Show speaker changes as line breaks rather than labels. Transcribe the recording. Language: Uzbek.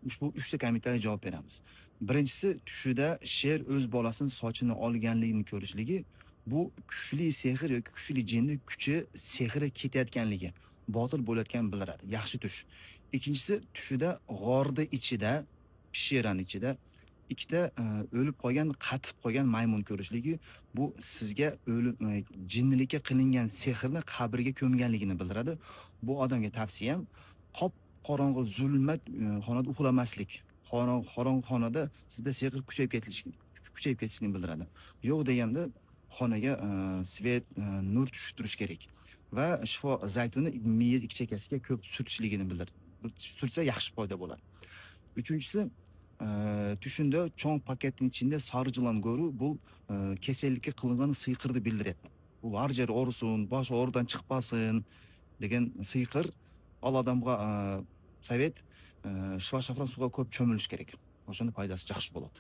ushbu 3 ta kommentariy javob beramiz. Birinchisi, tushida sher o'z bolasini sochini olganligini ko'rishligi bu kuchli sehr yoki kuchli jinni kuchi sehri ketayotganligi, botil bo'layotganini bildiradi. Yaxshi tush. Ikkinchisi, tushida g'orda ichida, pesheraning ichida ikkita o'lib qolgan, qatib qolgan maymun ko'rishligi bu sizga jinnilikka qilingan sehrni qabrga ko'mganligini bildiradi. Bu odamga tavsiyam qop qorong'i zulmat xonada uxlamaslik. Qorong'i xonada sizda sehr kuchayib ketishini bildiradi. Yo'q deganda xonaga svet, nur tushib turishi kerak va shifo zaytuni miya ikki chekkasiga ko'p surtishligini bildiradi. Surtsa yaxshi foyda bo'ladi. Uchinchisi, tushunda cho'ng paketning ichida sari jilan go'ri bu kasallikka qilingan siyqirni bildiradi. Bu har joy o'rsin, bosh o'rdan chiqmasin degan siyqir odamga sovet shifo shafron suvga ko'p cho'milish kerak. O'shanda foydasi yaxshi bo'ladi.